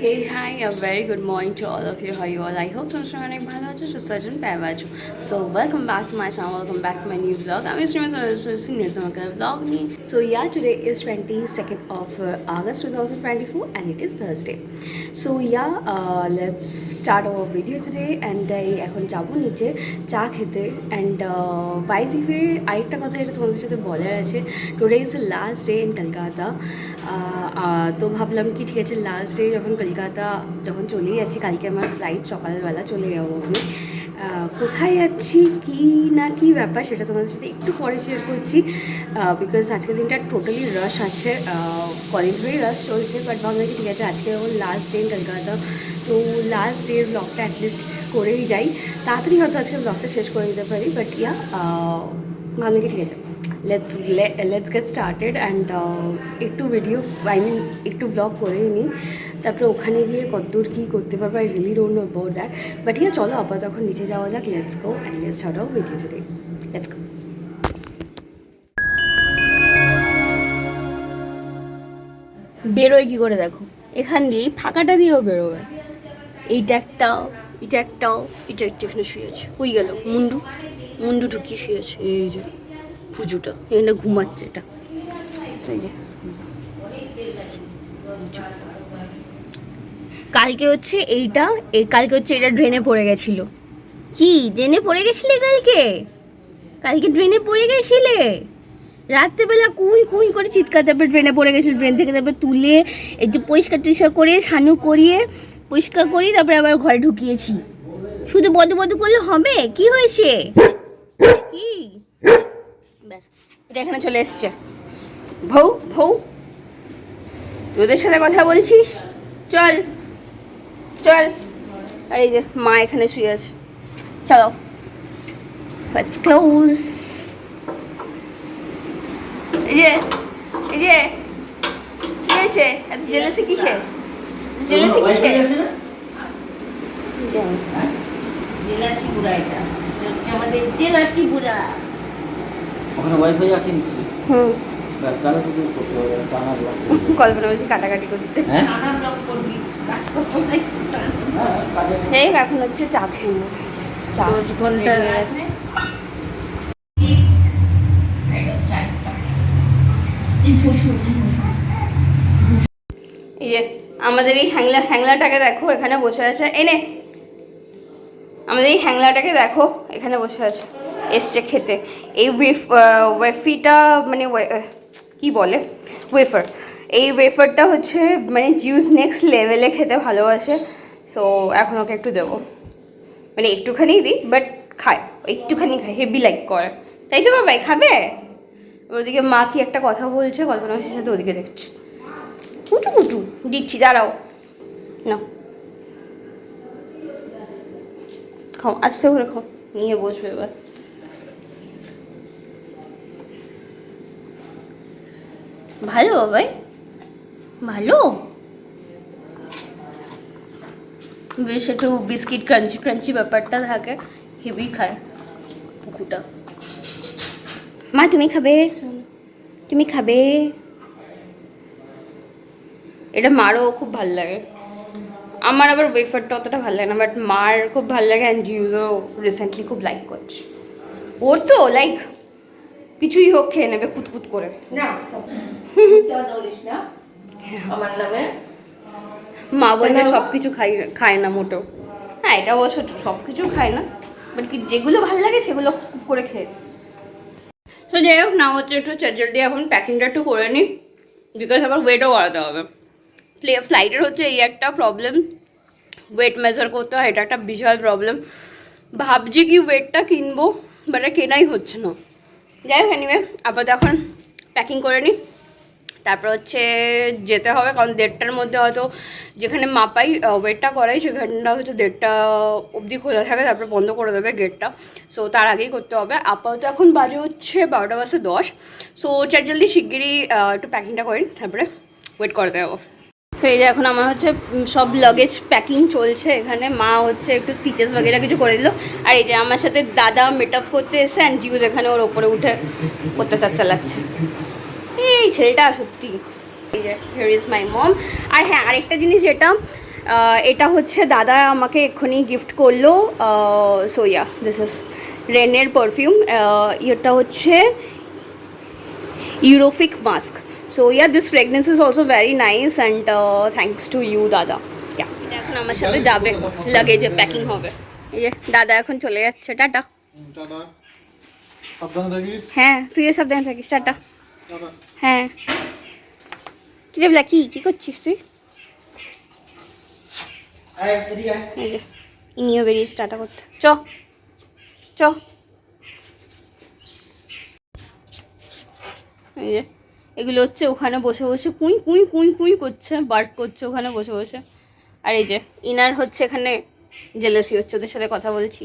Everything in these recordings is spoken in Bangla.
Hey, hi, a very good morning to all of you. How you all? I hope তোমরা সবাই অনেক ভালো আছো, সুস্থ আছো, ভালো আছো। So welcome back to my channel, welcome back to my new vlog. আমি শ্রীমন্ত তোমাকে vlog নিয়ে। So yeah, today is 22nd of August 2024 and it is Thursday. So yeah, let's start our video today and এখন যাবো নিচে চা খেতে and by the way আরেকটা কথা এটা তোমাদের সাথে বলার আছে, today is the last day in Kolkata. তো ভাবলাম কি ঠিক আছে লাস্ট ডে যখন কলকাতা যখন চলেই যাচ্ছি, কালকে আমার ফ্লাইট সকালবেলা চলে যাবো আমি। কোথায় যাচ্ছি কি না কি ব্যাপার সেটা তোমাদের সাথে একটু পরে শেয়ার করছি, বিকজ আজকের দিনটা টোটালি রাশ আছে, কলেজ হয়েই রাশ চলছে। বাট ভাবলাম কি ঠিক আছে আজকে যখন লাস্ট ডে ইন কলকাতা, তো লাস্ট ডের ব্লগটা অ্যাটলিস্ট করেই যাই। তাড়াতাড়ি হয়তো আজকে ব্লগটা শেষ করে দিতে পারি, বাট ইয়া ভাবলাম কি ঠিক আছে let's get started and একটু ভিডিও একটু ব্লগ করে নিই, তারপরে ওখানে গিয়ে কতদূর কী করতে পারবো I really don't know about that. But yeah চলো আপাতত এখন নিচে যাওয়া যাক, let's go and let's start our video today, let's go. বেরোয় কী করে দেখো, এখান দিয়ে ফাঁকাটা দিয়েও বেরোবে। এইটা একটাও এটা একটাও এটা একটা এখানে শুয়েছে, কই গেল মুন্ডু ঢুকিয়ে শুয়েছে, এই যে পুজোটা এখানে ঘুমাচ্ছে, এটা সেই যে কালকে হচ্ছে এইটা কালকে হচ্ছে এটা ড্রেনে পড়ে গেছিল। কি ড্রেনে পড়ে গেছিলে কালকে ড্রেনে পড়ে গেছিলে রাত্রেবেলা কুই কুই করে চিৎকার, তারপরে ড্রেনে পড়ে গেছিল, ড্রেন থেকে তারপরে তুলে একটু পরিষ্কার টরিষ্কার করে ছানু করিয়ে পরিষ্কার করি, তারপরে আবার ঘরে ঢুকিয়েছি। শুধু বদু করলে হবে? কি হয়েছে কি? ব্যাস এটা এখানে চলে এসছে। ভৌ তোদের সাথে কথা বলছিস, চল। আর এই যে মা এখানে শুয়ে আছে, চলো লেটস ক্লোজ। এই যে কি হয়েছে এত জেলাসি কিসের? জেলাসি বুড়া, এটা আমাদের জেলাসি বুড়া। ওখানে ওয়াইফাই আছে নিশ্চয়ই। ব্যাস তাহলে তো করতে হবে, টানা ব্লক করবি। কল্পনা বলছি কাটাকাটি করছে, হ্যাঁ টানা ব্লক করবি, এই এখন হচ্ছে চা খেয়ে নেবো। চা ঘন্টা এই যে আমাদের এই হ্যাংলাটাকে দেখো এখানে বসে আছে, এনে আমাদের এই হ্যাংলাটাকে দেখো এখানে বসে আছে, এসছে খেতে। এই ওয়েফিটা মানে কি বলে ওয়েফার, এই ওয়েফারটা হচ্ছে মানে জিউস নেক্সট লেভেলে খেতে ভালোবাসে। সো এখন ওকে একটু দেবো, মানে একটুখানি দিই বাট খায়, একটুখানি খায়, হেভি লাইক করে, তাই তো বাবাই খাবে। ওদিকে মা কি একটা কথা বলছে, কল্পনা মাসির সাথে ওদিকে দেখছি, কুটু দিচ্ছি, দাঁড়াও না খাও, আস্তে করে খাও, নিয়ে বসবে এবার। ভালো বাবাই ভালো, বেশ একটু বিস্কিট ক্রাঞ্চি ব্যাপারটা থাকে, হেভি খায় পুকুটা। মা তুমি খাবে? এটা মারও খুব ভালো লাগে, আমার আবার ওয়েফারটা অতটা ভালো লাগে না, বাট মার খুব ভালো লাগে অ্যান্ড জিউজও রিসেন্টলি খুব লাইক করছে। ওর তো লাইক কিছুই হোক খেয়ে নেবে কুতকুত করে। আমার নামে মা বলছে সব কিছু খায় না মোটেও। হ্যাঁ এটা অবশ্য সব কিছু খায় না, বাট কি যেগুলো ভালো লাগে সেগুলো খুব করে খেয়ে। তো যাই হোক না হচ্ছে একটু জলদি এখন প্যাকিংটা একটু করে নিই, বিকজ আবার ওয়েটও বাড়াতে হবে। ফ্লাইটের হচ্ছে এই একটা প্রবলেম, ওয়েট মেজার করতে হয়, এটা একটা বিশাল প্রবলেম। ভাবছি কি ওয়েটটা কিনবো, বাট কেনাই হচ্ছে না। যাই হোক এনিওয়ে আপাতত এখন প্যাকিং করে নিই, তারপর হচ্ছে যেতে হবে, কারণ 1:30টার মধ্যে হয়তো যেখানে মাপাই ওয়েটটা করাই সেখানটা হয়তো 1:30টা অবধি খোলা থাকে, তারপর বন্ধ করে দেবে গেটটা। সো তার আগেই করতে হবে। আপাতত এখন বাজে হচ্ছে 12:10। সো জলদি শিগগিরই একটু প্যাকিংটা করি, তারপরে ওয়েট করতে যাবো। তো এই যে এখন আমার হচ্ছে সব লাগেজ প্যাকিং চলছে এখানে, মা হচ্ছে একটু স্টিচেস বাগেরা কিছু করে দিল, আর এই যে আমার সাথে দাদা মেট আপ করতে এসে অ্যান্ড জিউজ এখানে ওর ওপরে উঠে অত্যাচার চালাচ্ছে। এই ছেলেটা সত্যি যে হিয়ার ইজ মাই মম। আর হ্যাঁ, আরেকটা জিনিস যেটা এটা হচ্ছে দাদা আমাকে এক্ষুনি গিফট করলো। সো ইয়া, দিস ইজ রেনের পারফিউম। এটা হচ্ছে ইউরোফিক musk. So yeah, this fragrance is also very nice and thanks to you দাদা। এটা এখন আমার সাথে যাবে, লাগেজে প্যাকিং হবে। এই যে দাদা এখন চলে যাচ্ছে, টাটা। টাটা, সাবধানে থাকিস। হ্যাঁ, তুইও সাবধানে থাকিস, টাটা। টাটা। হ্যাঁ, কি রে ব্ল্যাকি, কি করছিস তুই? এই যে ইনিও বেরিয়েছে টাটা করতে। চ চ। এই যে এগুলো হচ্ছে ওখানে বসে বসে কুই কুই কুই কুই করছে, বার্ক করছে ওখানে বসে বসে। আর এই যে ইনার হচ্ছে এখানে জেলাসি হচ্ছে, ওদের সাথে কথা বলছি,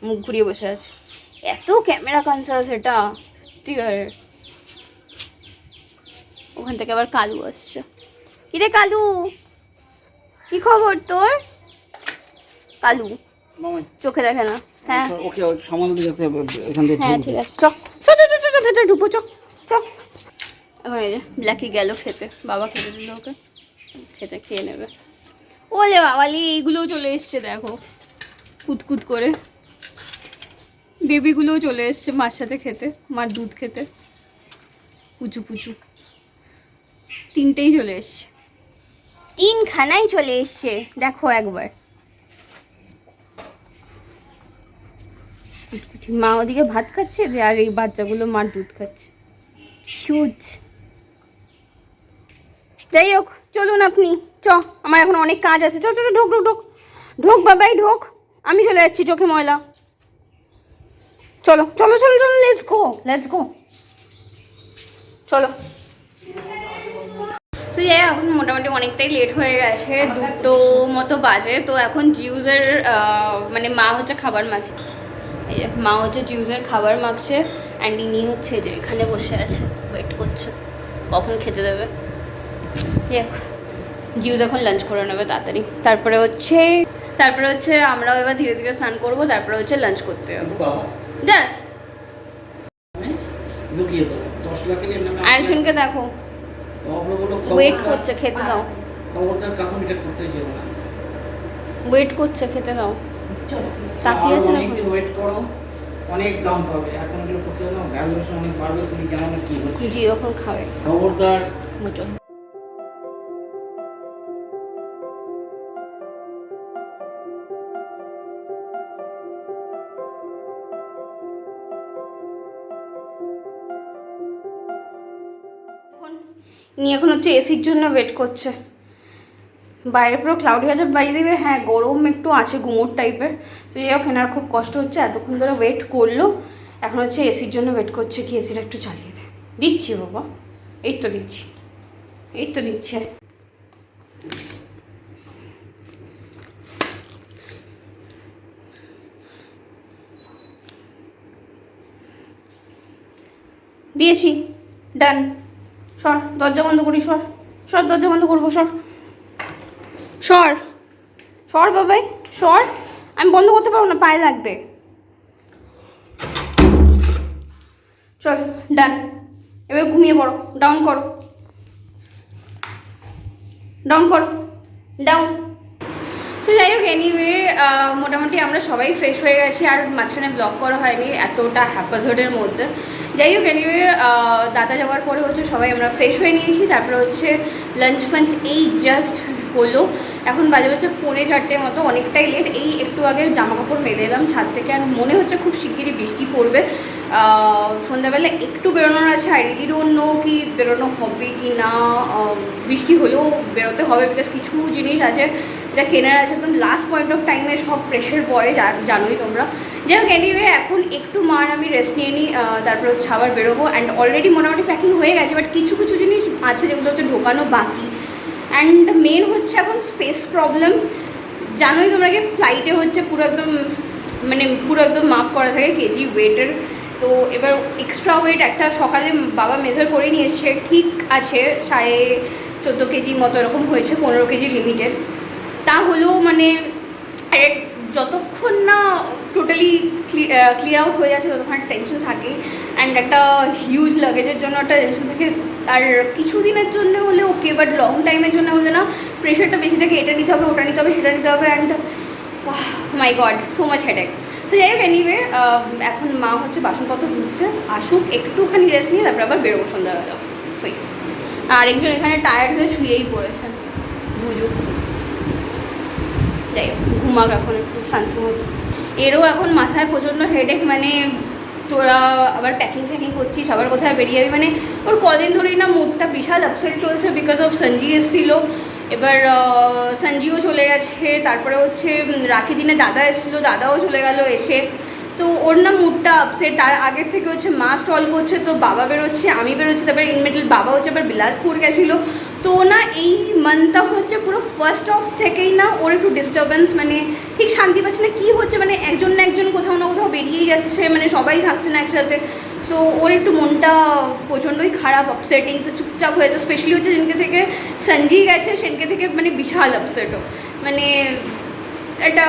মুখ ঘুরিয়ে বসে আছে। এত ক্যামেরা কনসাস এটা সত্যিকারের। ওখান থেকে আবার কালু আসছে। কিরে কালু, কি খবর তোর? কালু চোখে দেখে না। হ্যাঁ ওকে সামান্য দিকে এখান থেকে হ্যাঁ ঠিক আছে, চক চ চ চ চ ভেতরে ঢুকবো, চক চক। এখন এই যে ব্ল্যাকি গেল খেতে, বাবা খেতে দিল ওকে, খেতে খেয়ে নেবে। ওলে বাবালি, এইগুলোও চলে এসছে দেখো কুতকুত করে। বেবিগুলোও চলে এসছে মার সাথে খেতে, মার দুধ খেতে, পুচু পুচু। তিনটেই চলে এসছে, তিনখানাই চলে এসছে দেখো একবার। মা ওদিকে ভাত খাচ্ছে আর এই বাচ্চাগুলো মার দুধ খাচ্ছে। হিউজ। যাই হোক, চলুন আপনি, চ, আমার এখন অনেক কাজ আছে। চ চ চ, ঢোক ঢোক ঢোক ঢোক বাবাই ঢোক, আমি চলে যাচ্ছি, চোখে ময়লা। চলো চলো চলো চলো, লেটস গো লেটস গো, চলো। তো যাই, এখন মোটামুটি অনেকটাই লেট হয়ে গেছে, 2টো মতো বাজে। তো এখন জিউজের মানে মা হচ্ছে খাবার মাখছে। এই যে মা হচ্ছে জিউজের খাবার মাখছে অ্যান্ড ইনি হচ্ছে যে এখানে বসে আছে, ওয়েট করছে কখন খেতে দেবে। দেখ, জিউজ এখন লাঞ্চ করে নেবে তাড়াতাড়ি, তারপরে হচ্ছে আমরাও এবার ধীরে ধীরে স্নান করবো, তারপরে হচ্ছে লাঞ্চ করতে যাবো। যা আরেকজনকে দেখো ওয়েট করছে, খেতে দাও। ওয়েট করছে, খেতে দাও। তাকিয়ে আছে না, ওয়েট করো, অনেক দাম পাবে এখন এগুলো করতে না, ভ্যালুয়েশন অনেক বাড়বে, তুমি জানো না কি হচ্ছে। জি এখন খাবে খবরদার। বুঝো। এখন হচ্ছে এসির জন্য ওয়েট করছে। বাইরে পুরো ক্লাউডি আছে, বাইরে দেবে। হ্যাঁ, গরম একটু আছে, গুমোট টাইপের। তো যাই হোক, এনার খুব কষ্ট হচ্ছে, এতক্ষণ ধরে ওয়েট করলো। এখন হচ্ছে এসির জন্য ওয়েট করছে, কি এসিটা একটু চালিয়ে দে। দিচ্ছি বাবা, এই তো দিচ্ছি, এই তো দিচ্ছে। দিয়েছি, ডান। সর, দরজা বন্ধ করি, সর সর, দরজা বন্ধ করবো, সর সর সর বাবাই সর। আমি বন্ধ করতে পারবো না, পায়ে লাগবে। চল, ডান। এবার ঘুমিয়ে পড়ো, ডাউন করো, ডাউন করো, ডাউন। তো যাই হোক, এনিওয়ে মোটামুটি আমরা সবাই ফ্রেশ হয়ে গেছি, আর মাঝখানে ব্লগ করা হয়নি এতটা হ্যাপাজোডের মধ্যে। যাই হোক, এনিওয়ে দাদা যাওয়ার পরে হচ্ছে সবাই আমরা ফ্রেশ হয়ে নিয়েছি, তারপরে হচ্ছে লাঞ্চ ফাঞ্চ এই জাস্ট হলো। এখন বাজে হচ্ছে 3:45 মতো, অনেকটাই লেট। এই একটু আগে জামা কাপড় মেলে এলাম ছাদ থেকে, আর মনে হচ্ছে খুব শিগগিরই বৃষ্টি পড়বে। সন্ধ্যাবেলা একটু বেরোনোর আছে, আই রিলি ডোন্ট নো কি বেরোনো হবে কি না। বৃষ্টি হলেও বেরোতে হবে, বিকজ কিছু জিনিস আছে যেটা কেনার আছে, একদম লাস্ট পয়েন্ট অফ টাইমে সব প্রেশার পড়ে, জানোই তোমরা। যাই হোক, এনিওয়ে এখন একটু মার আমি রেস্ট নিয়ে নিই, তারপরে হচ্ছে আবার বেরোবো। অ্যান্ড অলরেডি মোটামুটি প্যাকিং হয়ে গেছে, বাট কিছু কিছু জিনিস আছে যেগুলো হচ্ছে ঢোকানো বাকি। অ্যান্ড মেন হচ্ছে এখন স্পেস প্রবলেম। জানোই তোমরা কি ফ্লাইটে হচ্ছে পুরো একদম মাপ করা থাকে কেজি ওয়েটের। তো এবার এক্সট্রা ওয়েট একটা সকালে বাবা মেজার করে নিয়ে এসছে, ঠিক আছে 14.5 কেজি মতো এরকম হয়েছে, 15 কেজি লিমিটেড। তা হলেও মানে যতক্ষণ না টোটালি ক্লিয়ার আউট হয়ে যাচ্ছে ততক্ষণ একটা টেনশন থাকে। অ্যান্ড একটা হিউজ লাগেজের জন্য একটা টেনশন থাকে, আর কিছু দিনের জন্য হলে ওকে, বাট লং টাইমের জন্য হলে না প্রেশারটা বেশি থাকে, এটা নিতে হবে, ওটা নিতে হবে, সেটা নিতে হবে, and my god so much headache. তো যাই হোক, এনিওয়ে এখন মা হচ্ছে বাসনপত্র ধুচ্ছে, আসুক একটুখানি রেস্ট নিয়ে তারপরে আবার বেরোবো সন্ধ্যাবেলা। সই আর একজন এখানে টায়ার্ড হয়ে শুয়েই পড়েছেন, বুঝুক, যাই হোক ঘুমাক এখন একটু শান্তি মতো। এরও এখন মাথায় প্রচণ্ড হেডেক, মানে তোরা আবার প্যাকিং ফ্যাকিং করছিস, আবার কোথায় বেরিয়ে যাবি, মানে ওর কদিন ধরেই না মুডটা বিশাল আপসেট চলছে বিকজ অফ সঞ্জি এসেছিলো, এবার সঞ্জিও চলে গেছে, তারপরে হচ্ছে রাখি দিনে দাদা এসেছিলো, দাদাও চলে গেল এসে, তো ওর না মুডটা আপসেট। তার আগের থেকে হচ্ছে মা স্টল করছে, তো বাবা বেরোচ্ছে, আমি বেরোচ্ছি, তারপরে ইন মিডল বাবা হচ্ছে আবার বিলাসপুর গেছিলো, তো না এই মান্থটা হচ্ছে পুরো ফার্স্ট অফ থেকেই না ওর একটু ডিস্টারবেন্স, মানে ঠিক শান্তি পাচ্ছে না, কী হচ্ছে, মানে একজন না একজন কোথাও না কোথাও বেরিয়েই যাচ্ছে, মানে সবাই থাকছে না একসাথে, সো ওর একটু মনটা প্রচণ্ডই খারাপ, আপসেটিং, তো চুপচাপ হয়েছে। স্পেশালি হচ্ছে যেদিনকে থেকে সঞ্জি গেছে সেদিনকে থেকে মানে বিশাল আপসেটও, মানে একটা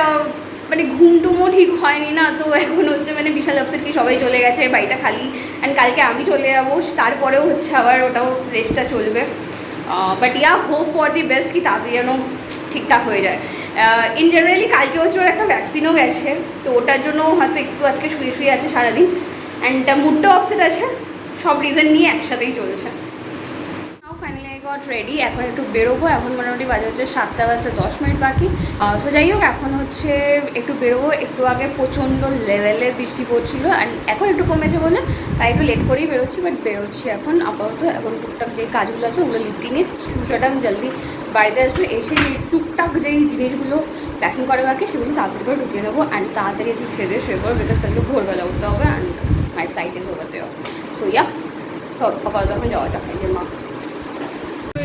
মানে ঘুমটুমও ঠিক হয়নি না, তো এখন হচ্ছে মানে বিশাল আপসেট কি সবাই চলে গেছে, বাড়িটা খালি, অ্যান্ড কালকে আমি চলে যাবো, তারপরেও হচ্ছে আবার ওটাও রেস্টটা চলবে, but yeah hope for the best কি তাড়াতাড়ি যেন ঠিকঠাক হয়ে যায়। ইন জেনারেলি কালকে হচ্ছে ওর একটা ভ্যাকসিনও গেছে, তো ওটার জন্য হয়তো একটু আজকে শুয়ে শুয়ে আছে সারাদিন, অ্যান্ড মুডটাও আপসেট আছে, সব রিজন নিয়ে একসাথেই চলছে। নাও ফাইনালি আই গট রেডি, এখন একটু বেরোবো, এখন মোটামুটি বাজে হচ্ছে 7টা বাজে 10 মিনিট বাকি। তো যাই হোক এখন হচ্ছে একটু বেরোবো, একটু আগে প্রচণ্ড লেভেলে বৃষ্টি পড়ছিল, অ্যান্ড এখন একটু কমেছে বলে তাই একটু লেট করেই বেরোচ্ছি, বাট বেরোচ্ছি এখন আপাতত। এখন টুকটাক যে কাজগুলো আছে ওগুলো লিখতে নিয়ে সুসাটা আমি জলদি বাড়িতে আসবো, এসে টুকটাক যেই জিনিসগুলো প্যাকিং করা বাকি সেগুলো তাড়াতাড়ি করে ঢুকিয়ে নেবো, অ্যান্ড তাড়াতাড়ি এসে খেয়ে শুয়ে পড়বো, বিকজ কালকে ভোরবেলা উঠতে হবে, and my flight is over দেওয়া। সো ইয়া আপাতত এখন যাওয়া যাক, এই যে মা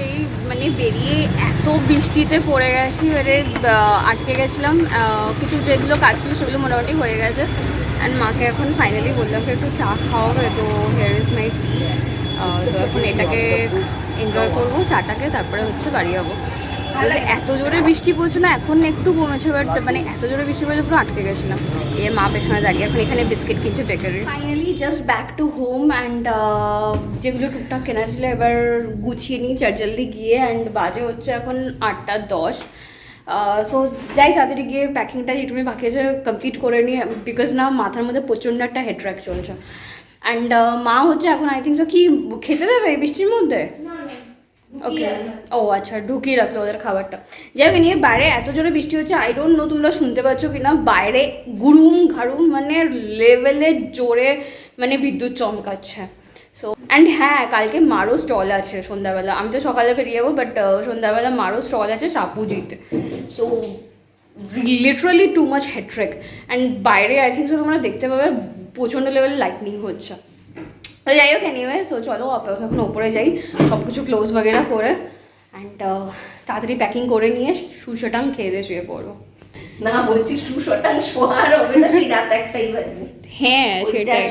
এই মানে বেরিয়ে এত বৃষ্টিতে পড়ে গেছি, এবারে আটকে গেছিলাম, কিছু যেগুলো কাজ ছিল সেগুলো মোটামুটি হয়ে গেছে, অ্যান্ড মাকে এখন ফাইনালি বললাম যে একটু চা খাওয়াবে, তো হেয়ার ইজ মাই টি, তো এখন এটাকে এনজয় করবো চাটাকে, তারপরে হচ্ছে বাড়ি যাবো। এত জোরে বৃষ্টি পড়ছে না, এখন একটু কমেছে, বাট মানে এত জোরে বৃষ্টি পড়ছে পুরো আটকে গেছিলাম। এ মা পেছনে দাঁড়িয়ে এখন এখানে বিস্কিট কিনছে bakery. Finally just back to home, and যেগুলো টুকটাক কেনার ছিল এবার গুছিয়ে নিই জলদি গিয়ে, অ্যান্ড বাজে হচ্ছে এখন 8:10। সো যাই তাড়াতাড়ি গিয়ে প্যাকিংটা যেটুকুনি বাকি আছে কমপ্লিট করে নিই, বিকজ না মাথার মধ্যে প্রচণ্ড একটা হেডট্র্যাক চলছে, অ্যান্ড মা হচ্ছে এখন আই থিঙ্ক সো কি খেতে দেবে এই বৃষ্টির মধ্যে, ওকে ও আচ্ছা ঢুকিয়ে রাখলো ওদের খাবারটা। যাই হোক নিয়ে বাইরে এত জোরে বৃষ্টি হচ্ছে, আই ডোন্ট নো তোমরা শুনতে পাচ্ছ কি না, বাইরে গুড়ুম ঘাড়ুম মানে লেভেলের জোরে মানে বিদ্যুৎ চমকাচ্ছে। সো অ্যান্ড হ্যাঁ কালকে মারও স্টল আছে সন্ধ্যাবেলা, আমি তো সকালে বেরিয়ে যাবো, বাট সন্ধ্যাবেলা মারও স্টল আছে সাপুজিতে, সো লিটারালি টু মাচ হেডট্রেক, অ্যান্ড বাইরে আই থিঙ্ক সো তোমরা দেখতে পাবে প্রচণ্ড লেভেলে লাইটনিং হচ্ছে। তো যাই হোক এনিওয়ে, সো চলো আপাতত এখন ওপরে যাই, সব কিছু ক্লোজ বগেরা করে, অ্যান্ড তাড়াতাড়ি প্যাকিং করে নিয়ে সুশটাং খেয়ে দিয়ে শুয়ে পড়বো। না বলছি সুশটাং শোয়ার হবে না, সেই রাত 1টাই বাজবে। হ্যাঁ সেটাই,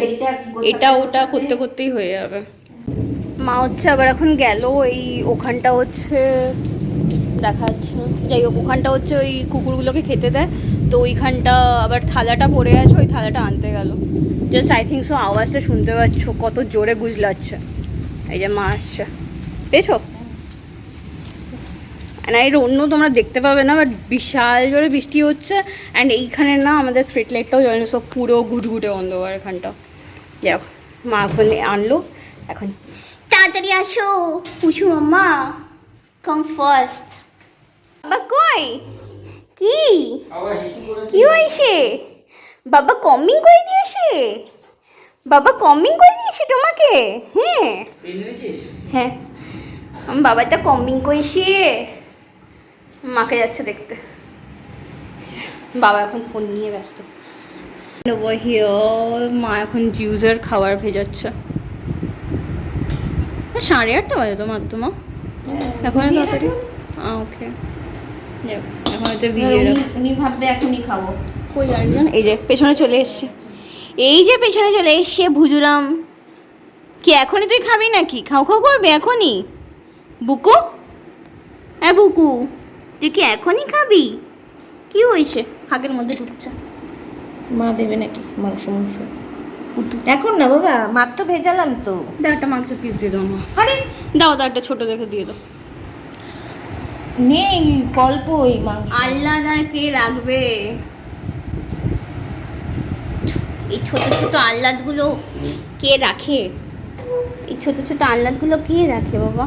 এটা ওটা করতে করতেই হয়ে যাবে। মা হচ্ছে আবার এখন গেল এই ওখানটা হচ্ছে দেখা যাচ্ছে, যাই হোক ওখানটা হচ্ছে ওই কুকুরগুলোকে খেতে দেয়, তো ওইখানটা আবার থালাটা পড়ে আছে, ওই থালাটা আনতে গেল। জাস্ট আই থিঙ্ক সো আওয়াজটা শুনতে পাচ্ছ কত জোরে গুজলাচ্ছে, এই যে মা আসছে, পেয়েছো? অ্যান্ড এর অন্য তোমরা দেখতে পাবে না, বাট বিশাল জোরে বৃষ্টি হচ্ছে, অ্যান্ড এইখানে না আমাদের স্ট্রিট লাইটটাও জ্বলে, সব পুরো ঘুটঘুটে অন্ধকার এখানটা। যাই হোক মা এখন আনলো, এখন তাড়াতাড়ি আসো পুষু মাম্মা, কাম ফার্স্ট। বাবা কই কি কি হয়েছে? বাবা কমিং করে দিয়েছে, বাবা কমিং করে দিয়েছে তোমাকে? হ্যাঁ হ্যাঁ আমি বাবাটা কমিং করেছি, মাকে যাচ্ছে দেখতে। বাবা এখন ফোন নিয়ে ব্যস্ত। মা এখন জিউজের খাবার ভেজাচ্ছে। 8:30 বাজে তোমার এখন তাড়াতাড়ি, ওকে এখন হচ্ছে ভিজিয়ে রাখছে। উনি ভাববে এখনই খাবো। কই আরেকজন, এই যে পেছনে চলে এসছে, এই যে পেছনে চলে এসছে ভুজুরাম। কি এখনই তুই খাবি নাকি? খাও খাও করবে এখনই? বুকু হ্যাঁ বুকু তুই কি এখনই খাবি? কি হয়েছে? ফাঁকের মধ্যে ঢুকছে। মা দেবে নাকি মাংস? পুতু এখন না বাবা মাত্র ভেজালাম তো। দাও একটা মাংসের পিস দিয়ে দাও মা। আরে দাও দাও একটা ছোট দেখে দিয়ে দাও। নেই গল্প ওই মাংস। আল্লাহ কে রাখবে এই ছোট ছোট আহ্লাদগুলো? কে রাখে এই ছোট ছোট আহ্লাদগুলো? কে রাখে বাবা?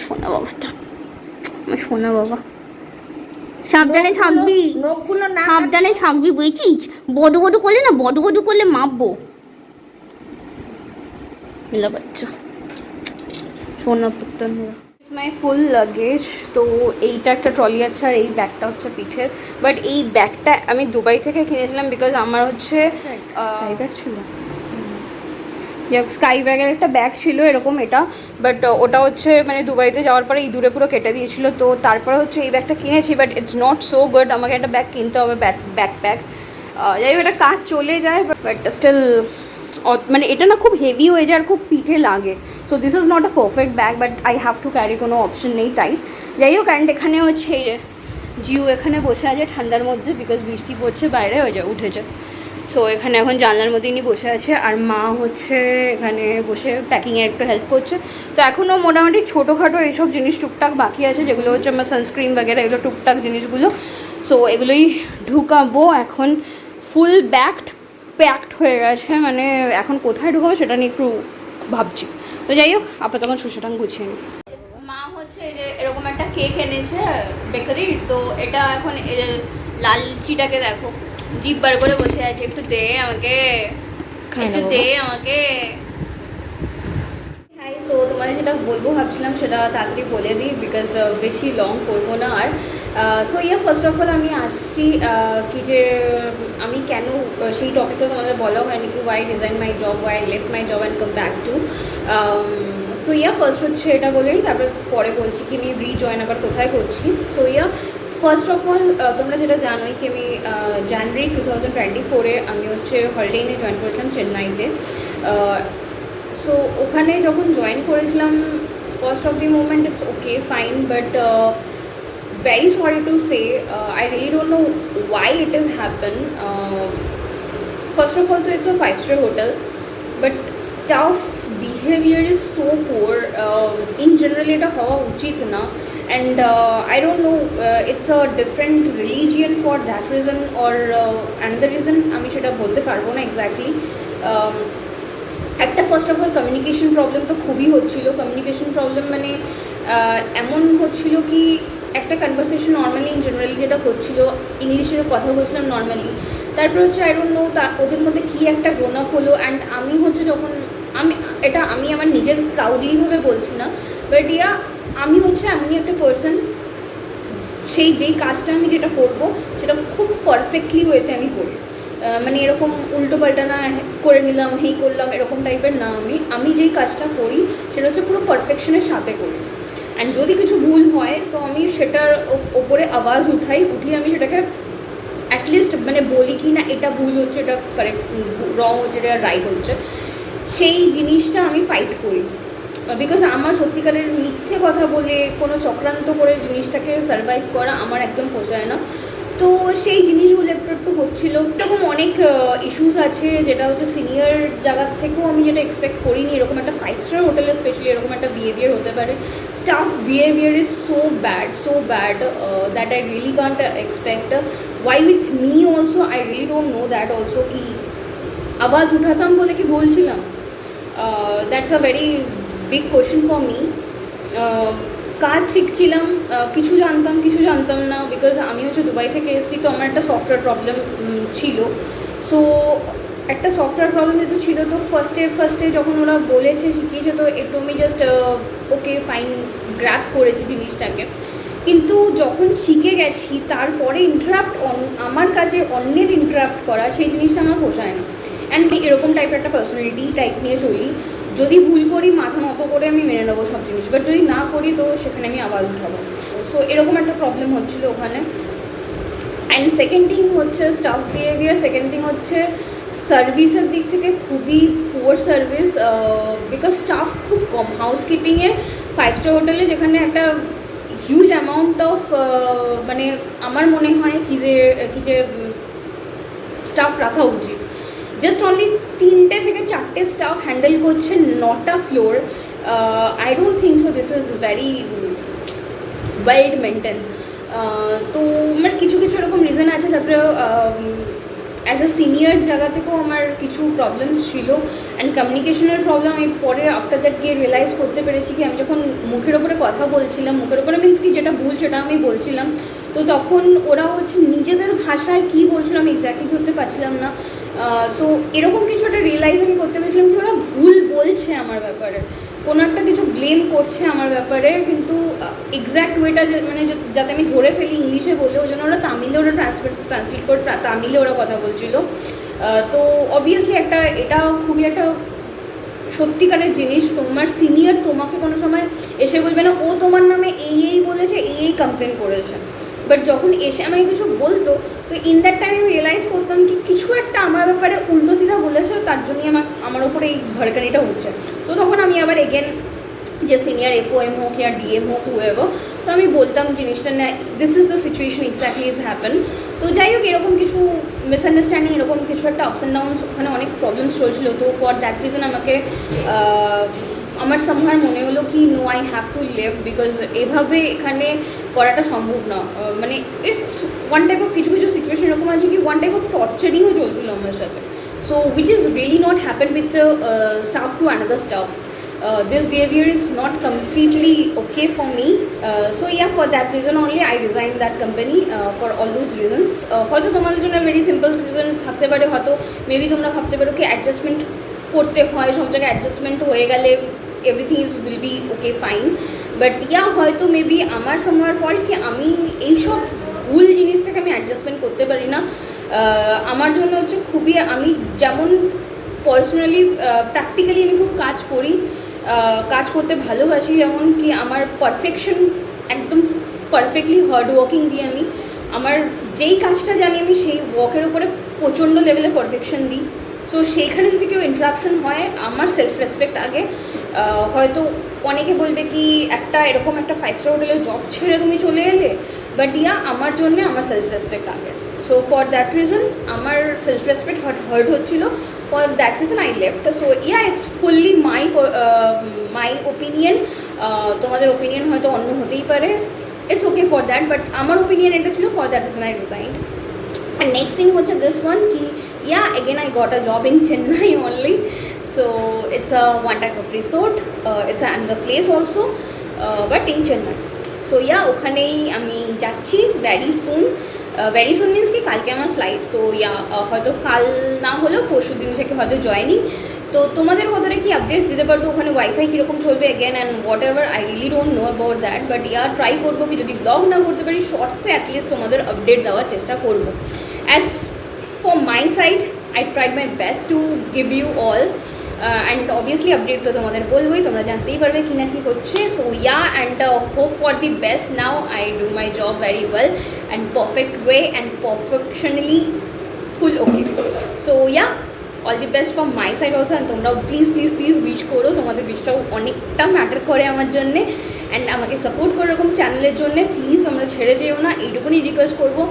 সোনা বাবাটা, আমার সোনা বাবা। সাবধানে থাকবি, নখগুলো না সাবধানে থাকবি বুঝছিস? বড় বড় করলে না, বড় বড় করলে মাপবো। মিলা বাচ্চা সোনা পুত্তন মাই ফুল লাগেজ। তো এইটা একটা ট্রলি আছে আর এই ব্যাগটা হচ্ছে পিঠের। বাট এই ব্যাগটা আমি দুবাই থেকে কিনেছিলাম বিকজ আমার হচ্ছে স্কাই ব্যাগ ছিল, স্কাই ব্যাগের একটা ব্যাগ ছিল এরকম এটা। বাট ওটা হচ্ছে মানে দুবাইতে যাওয়ার পরে ইঁদুরে পুরো কেটে দিয়েছিল, তো তারপরে হচ্ছে এই ব্যাগটা কিনেছি। But it's not so good, আমাকে একটা ব্যাগ কিনতে হবে, ব্যাকপ্যাক। যাই হোক, এটা কাজ চলে যায় বাট স্টিল মানে এটা না খুব হেভি হয়ে যায় আর খুব পিঠে লাগে। So this is not a perfect bag, but I have to carry, কোনো অপশন নেই তাই। যাই হোক, অ্যান্ড এখানে হচ্ছে জিউ এখানে বসে আছে ঠান্ডার মধ্যে বিকজ বৃষ্টি পড়ছে বাইরে, হয়ে যায় উঠেছে। সো এখানে এখন জানলার মধ্যে ইনি বসে আছে আর মা হচ্ছে এখানে বসে প্যাকিংয়ে একটু হেল্প করছে। তো এখনও মোটামুটি ছোটোখাটো এইসব জিনিস টুকটাক বাকি আছে, যেগুলো হচ্ছে আমার সানস্ক্রিন বাগেরা, এগুলো টুকটাক জিনিসগুলো। সো এগুলোই ঢুকাবো এখন। ফুল প্যাকড হয়ে গেছে, মানে এখন কোথায় ঢুকাবো সেটা নিয়ে একটু ভাবছি। তো যাই হোক, আপাতত সুসাটাং গুছিয়ে নিই। মা হচ্ছে যে এরকম একটা কেক এনেছে বেকারির, তো এটা এখন লালচিটাকে দেখো জিভ বার করে বসে আছে, একটু দে আমাকে, একটু দে আমাকে। হ্যাঁ, সো তোমাদের যেটা বলবো ভাবছিলাম সেটা তাড়াতাড়ি বলে দিই বিকজ বেশি লং করবো না আর। সো ফার্স্ট অফ অল আমি আসছি কি যে আমি কেন সেই টপিকটা তোমাদের বলা হয়নি কি why resign my job, why left my job and come back to. So first হচ্ছে এটা বলেই, তারপরে পরে বলছি কি আমি রিজয়েন আবার কোথায় করছি। সো ফার্স্ট অফ অল তোমরা যেটা জানোই কি আমি জানুয়ারি 2024-এ আমি হচ্ছে হলিডে জয়েন করেছিলাম চেন্নাইতে। সো ওখানে যখন জয়েন করেছিলাম first of the moment it's okay fine, but very sorry to say I really don't know why it has happened. First of all, so it's a 5-star hotel, but staff behavior is so poor. In general, এটা হওয়া উচিত না, and I don't know, it's a different religion for that reason or another reason আমি সেটা বলতে পারবো না এক্স্যাক্টলি। একটা first of all communication problem তো খুবই হচ্ছিলো। কমিউনিকেশন প্রবলেম মানে এমন হচ্ছিল কি একটা কনভারসেশন নর্মালি ইন জেনারেলি যেটা হচ্ছিলো, ইংলিশের কথা বলছিলাম নর্মালি, তারপর হচ্ছে আই ডোন্ট নো ওদের মধ্যে কী একটা গ্রোন আপ হলো। অ্যান্ড আমি হচ্ছে যখন আমি আমার নিজের প্রাউডলিভাবে বলছি না, বাট আমি হচ্ছে এমনই একটা পার্সন, যেই কাজটা আমি যেটা করবো সেটা খুব পারফেক্টলি ওয়েতে আমি করি। মানে এরকম উল্টো পাল্টা না করে নিলাম করলাম এরকম টাইপের না। আমি যেই কাজটা করি সেটা হচ্ছে পুরো পারফেকশনের সাথে করি। অ্যান্ড যদি কিছু ভুল হয় তো আমি সেটার ওপরে আওয়াজ উঠিয়ে আমি সেটাকে অ্যাটলিস্ট মানে বলি কি না এটা ভুল হচ্ছে, এটা কারেক্ট, রং হচ্ছে, এটা রাইট হচ্ছে, সেই জিনিসটা আমি ফাইট করি। বিকজ আমার সত্যিকারের মিথ্যে কথা বলে কোনো চক্রান্ত করে জিনিসটাকে সারভাইভ করা আমার একদম পোষায় না। তো সেই জিনিসগুলো একটু হচ্ছিলো। এরকম অনেক ইস্যুস আছে যেটা হচ্ছে সিনিয়র জায়গার থেকেও আমি যেটা এক্সপেক্ট করিনি এরকম একটা 5-স্টার হোটেলে স্পেশালি এরকম একটা বিহেভিয়ার হতে পারে। Staff behaviour is so bad that I really can't expect. Why with me also I really don't know that also কি আওয়াজ উঠাতাম বলে কি বলছিলাম, that's a very big question for me. কাজ শিখছিলাম, কিছু জানতাম না বিকজ আমি হচ্ছে দুবাই থেকে এসেছি, তো আমার একটা সফটওয়্যার প্রবলেম ছিল। সো একটা সফটওয়্যার প্রবলেম যেহেতু ছিল, তো ফার্স্টে যখন ওরা বলেছে শিখিয়েছে, তো একটু আমি জাস্ট ওকে ফাইন গ্র্যাব করেছি জিনিসটাকে। কিন্তু যখন শিখে গেছি তারপরে আমার কাজে অন্যের ইন্টারাপ্ট করা, সেই জিনিসটা আমার পোষায় না। অ্যান্ড এরকম টাইপের একটা পার্সোনালিটি টাইপ নিয়ে চলি, যদি ভুল করি মাথা নত করে আমি মেনে নেবো সব জিনিস, বাট যদি না করি তো সেখানে আমি আওয়াজ উঠাবো। সো এরকম একটা প্রবলেম হচ্ছিলো ওখানে। অ্যান্ড সেকেন্ড থিং হচ্ছে স্টাফ বিহেভিয়ার, সেকেন্ড থিং হচ্ছে সার্ভিসের দিক থেকে খুবই পুয়ার সার্ভিস, বিকজ স্টাফ খুব কম। হাউসকিপিংয়ে 5-স্টার হোটেলে যেখানে একটা হিউজ অ্যামাউন্ট অফ মানে আমার মনে হয় কি যে স্টাফ রাখা উচিত, জাস্ট অনলি 3টে থেকে 4টে স্টাফ হ্যান্ডেল করছে 9টা floor. I don't think so this is very well maintain. তো আমার কিছু কিছু এরকম রিজন আছে। তারপরে অ্যাজ আ সিনিয়র জায়গা থেকেও আমার কিছু প্রবলেমস ছিল অ্যান্ড কমিউনিকেশনের প্রবলেম। আমি পরে আফটার দ্যাট গিয়ে রিয়েলাইজ করতে পেরেছি কি আমি যখন মুখের ওপরে কথা বলছিলাম, মুখের ওপরে মিনস কি যেটা ভুল সেটা আমি বলছিলাম, তো তখন ওরা হচ্ছে নিজেদের ভাষায় কী বলছিল আমি এক্স্যাক্টলি ধরতে পারছিলাম না। সো এরকম কিছু একটা রিয়েলাইজ আমি করতে পেরেছিলাম কি ওরা ভুল বলছে আমার ব্যাপারে, কোনো একটা কিছু ব্লেম করছে আমার ব্যাপারে, কিন্তু এক্স্যাক্ট ওয়েটা মানে যাতে আমি ধরে ফেলি ইংলিশে বলে, ওই জন্য ওরা তামিলে ওরা ট্রান্সলেট করে তামিলে ওরা কথা বলছিল। তো অবভিয়াসলি এটা খুবই একটা সত্যিকারের জিনিস। তোমার সিনিয়র তোমাকে কোনো সময় এসে বলবে না ও তোমার নামে এই বলেছে, এই কমপ্লেন করেছে, বাট যখন এসে আমাকে কিছু বলতো তো ইন দ্যাট টাইম আমি রিয়েলাইজ করতাম কি কিছু একটা আমার ব্যাপারে উল্টো সিধা বলেছে, তার জন্যই আমার ওপরে এই ভড়কানিটা হচ্ছে। তো তখন আমি আবার এগেন যে সিনিয়র FOM হোক या DM হোক হুয়েভার, তো আমি বলতাম জিনিসটা না, this is the situation exactly is happen. তো যাই হোক এরকম কিছু মিসআন্ডারস্ট্যান্ডিং, এরকম কিছু একটা আপস অ্যান্ড ডাউনস, ওখানে অনেক প্রবলেমস চলছিল। তো ফর দ্যাট রিজন আমাকে আমার সামহার মনে হলো কি no I have to leave, because এভাবে এখানে করাটা সম্ভব না। মানে ইটস ওয়ান টাইপ অফ কিছু কিছু সিচুয়েশন এরকম আছে কি ওয়ান টাইপ অফ টর্চারিংও চলছিল আমার সাথে। So which is really not happen with staff to another staff. This behavior is not completely okay for me. So yeah, for that reason only I resigned that company, for all those reasons. হয়তো তোমাদের জন্য ভেরি সিম্পল রিজনস থাকতে পারে, হয়তো মেবি তোমরা ভাবতে পারো কি অ্যাডজাস্টমেন্ট করতে হয়, সব জায়গায় অ্যাডজাস্টমেন্ট হয়ে গেলে everything is will be okay fine, but yeah হয়তো মেবি আমার সামহার ফল্ট কি আমি এইসব ভুল জিনিস থেকে আমি অ্যাডজাস্টমেন্ট করতে পারি না। আমার জন্য হচ্ছে খুবই, আমি যেমন পার্সোনালি প্র্যাকটিক্যালি আমি খুব কাজ করি, কাজ করতে ভালোবাসি, যেমন কি আমার পারফেকশন একদম পারফেক্টলি হার্ড ওয়ার্কিং দিয়ে আমি আমার যেই কাজটা জানি আমি সেই ওয়ার্কের উপরে প্রচণ্ড লেভেলে পারফেকশন দিই। সো সেইখানে যদি কেউ ইন্টারাপশন হয় আমার সেলফ রেসপেক্ট আগে। হয়তো অনেকে বলবে কি একটা এরকম একটা 5-star হোটেলের জব ছেড়ে তুমি চলে এলে, বাট ইয়া আমার জন্যে আমার সেলফ রেসপেক্ট আগে। সো ফর দ্যাট রিজন আমার সেলফ রেসপেক্ট হার্ট হচ্ছিলো, for that reason I left. So yeah, it's fully my opinion. তোমাদের ওপিনিয়ন হয়তো অন্য হতেই পারে, it's okay for that, but আমার ওপিনিয়ন এটা ছিল, for that reason I resigned. And next thing হচ্ছে this one ki yeah, again I got a job in Chennai only. So it's a one type of resort, it's another place also, but in Chennai. So yeah, ওখানেই আমি যাচ্ছি very soon. Very soon means কি কালকে আমার ফ্লাইট, তো ইয়া হয়তো কাল না হলেও পরশু দিন থেকে হয়তো জয়েনিং। তো তোমাদের কতটা কি আপডেটস দিতে পারবো, ওখানে ওয়াইফাই কীরকম চলবে again and what ever, I really don't know about that, but yeah try করবো কি যদি ব্লগ না করতে পারি শর্টসে অ্যাটলিস্ট তোমাদের আপডেট দেওয়ার চেষ্টা করবো। As for my side I tried my best to give you all, and obviously update তো তোমাদের বলবোই, তোমরা জানতেই পারবে কি না কি হচ্ছে। So yeah, and hope for the best now, I do my job very well and perfect way and perfectionally full okay. So yeah, all the best from my side also, and তোমরাও প্লিজ প্লিজ প্লিজ উইশ করো, তোমাদের উইশটাও অনেকটা ম্যাটার করে আমার জন্যে, অ্যান্ড আমাকে সাপোর্ট করো এরকম চ্যানেলের জন্যে। প্লিজ তোমরা ছেড়ে যেও না, এইটুকুনি রিকোয়েস্ট করবো।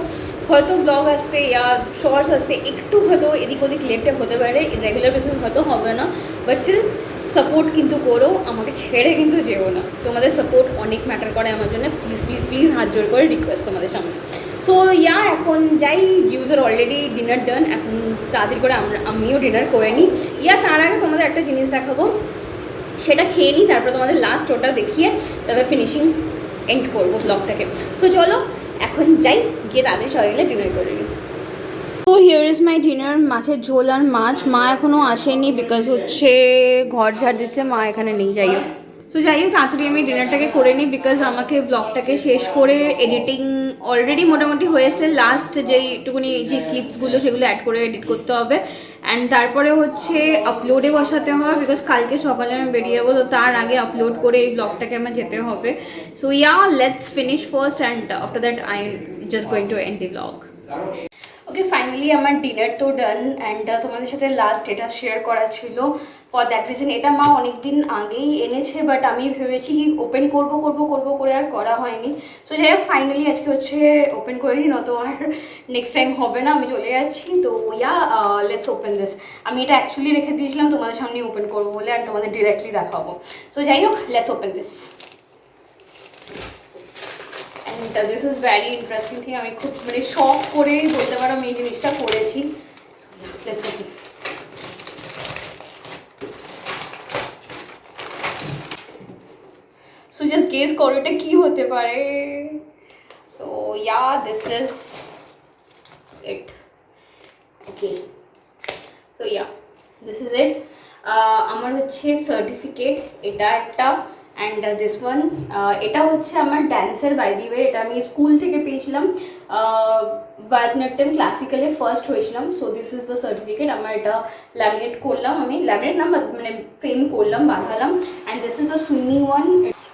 হয়তো ব্লগ আসতে ইয়া শর্টস আসতে একটু হয়তো এদিক ওদিক লেটে হতে পারে, রেগুলার বেসিস হয়তো হবে না, বাট স্টিল সাপোর্ট কিন্তু করো, আমাকে ছেড়ে কিন্তু যেও না, তোমাদের সাপোর্ট অনেক ম্যাটার করে আমার জন্য। প্লিজ প্লিজ প্লিজ হাত জোর করে রিকোয়েস্ট তোমাদের সামনে। সো ইয়া, এখন যাই, জিউজের অলরেডি ডিনার ডান, এখন তাড়াতাড়ি করে আমিও ডিনার করে নিই। ইয়া, তার আগে তোমাদের একটা জিনিস দেখাবো, সেটা খেয়ে নিই, তারপর তোমাদের লাস্ট ওটা দেখিয়ে তারপর ফিনিশিং এন্ড করবো ব্লগটাকে। সো চলো এখন যাই, গিয়ে তাদের সবাই মিলে ডিনার করে নিই। তো হিয়ার ইজ মাই ডিনার, মাছের ঝোল আর মাছ। মা এখনও আসেনি বিকজ হচ্ছে ঘর ঝাড় দিচ্ছে, মা এখানে নেই। যাই হোক, সো যাই হোক তাড়াতাড়ি আমি ডিনারটাকে করে নিই, বিকজ আমাকে ব্লগটাকে শেষ করে এডিটিং অলরেডি মোটামুটি হয়েছে, লাস্ট যেইটুকুনি যে ক্লিপসগুলো সেগুলো অ্যাড করে এডিট করতে হবে, অ্যান্ড তারপরে হচ্ছে আপলোডে বসাতে হবে, বিকজ কালকে সকালে আমি বেরিয়ে যাবো, তো তার আগে আপলোড করে এই ব্লগটাকে আমার যেতে হবে। So yeah, let's finish first and after that I am just going to end the blog. Okay, finally আমার ডিনার তো ডান, অ্যান্ড তোমাদের সাথে লাস্ট এটা শেয়ার করা ছিল। ফর দ্যাট রিজন এটা মা অনেকদিন আগেই এনেছে, বাট আমি ভেবেছি ওপেন করব করে আর করা হয়নি। সো যাই হোক ফাইনালি আজকে হচ্ছে ওপেন করে নিই, নয়তো আর নেক্সট টাইম হবে না, আমি চলে যাচ্ছি। তো ইয়া লেটস ওপেন দিস। আমি এটা অ্যাকচুয়ালি রেখে দিয়েছিলাম তোমাদের সামনে ওপেন করবো বলে, আর তোমাদের ডিরেক্টলি দেখাবো। সো যাই হোক let's open this. And this is very interesting thing. আমি খুব মানে শখ করে বলতে পারো আমি এই জিনিসটা করেছি। Let's open. So just guess করো এটা কি হতে পারে। So yeah this is it. Okay, so yeah this is it. আমার হচ্ছে সার্টিফিকেট এটা একটা, অ্যান্ড দিস ওয়ান এটা হচ্ছে আমার ড্যান্সের বাই দি ওয়ে। এটা আমি স্কুল থেকে পেয়েছিলাম, ভারতনাট্যম ক্লাসিক্যালে ফার্স্ট হয়েছিলাম। So this is the certificate. আমার এটা ল্যামিনেট করলাম, আমি ল্যামিনেট না মানে ফ্রেম করলাম, বাঁধালাম। And this is the swimming one.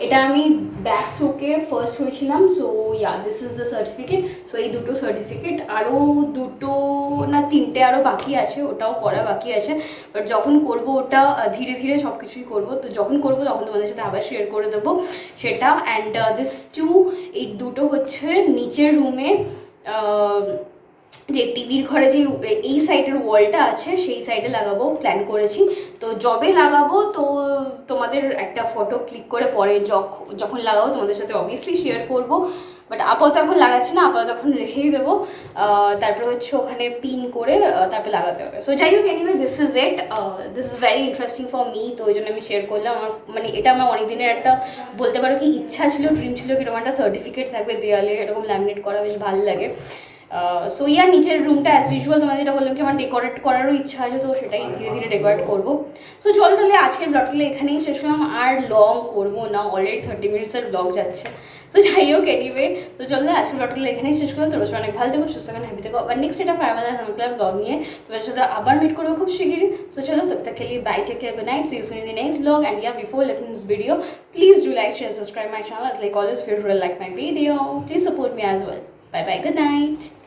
এটা আমি ব্যাক স্ট্রোকে ফার্স্ট হয়েছিলাম। So yeah this is the certificate. সো এই দুটো সার্টিফিকেট, আরও দুটো না তিনটে আরও বাকি আছে, ওটাও করা বাকি আছে। বাট যখন করব ওটা ধীরে ধীরে সব কিছুই করবো। তো যখন করবো তখন তোমাদের সাথে আবার শেয়ার করে দেবো সেটা। অ্যান্ড দিস টু, এই দুটো হচ্ছে নিচের রুমে যে টিভির ঘরে যে এই সাইডের ওয়ালটা আছে সেই সাইডে লাগাবো প্ল্যান করেছি। তো যবে লাগাবো তো তোমাদের একটা ফটো ক্লিক করে পরে যখন লাগাবো তোমাদের সাথে অবভিয়াসলি শেয়ার করবো। বাট আপাতত এখন লাগাচ্ছি না, আপাতত এখন রেখেই দেবো। তারপরে হচ্ছে ওখানে পিন করে তারপরে লাগাতে হবে। সো যাই হোক anyway this is it. This is very interesting for me. তো ওই জন্য আমি শেয়ার করলাম। আমার মানে এটা আমার অনেক দিনের একটা বলতে পারো কি ইচ্ছা ছিল, ড্রিম ছিল, এরকম একটা সার্টিফিকেট থাকবে দেয়ালে, এরকম ল্যামিনেট করা বেশ ভালো লাগে। সো ইয়ার নিচের রুমটা অ্যাজ ইউজুয়াল তোমাদের যেটা বললাম কি আমার ডেকোরেট করারও ইচ্ছা আছে, তো সেটাই ধীরে ধীরে ডেকোরেট করবো। সো চল তাহলে আজকের ব্লগটা এখানেই শেষ করলাম, আর লং করবো না, অলরেডি 30 মিনিটসের ব্লগ যাচ্ছে। তো যাই হোক এনিওয়ে, তো চলো আজকের ব্লগটা এখানেই শেষ করলাম। তোমরা অনেক ভালো থেকো, সুস্থ থাকো, হ্যাপি থেকো। আবার নেক্সট এটা ফার্মাল ক্লাব ব্লগ নিয়ে তোমাদের সাথে আবার মিট করবো খুব শিগগিরই। সো চলো তব তক के लिए bye, take care, good night, see you soon in the next vlog. And yeah, before leaving this video, please do like, share, subscribe my channel. As like always, if you really like my video, please support me as well. Bye bye, good night.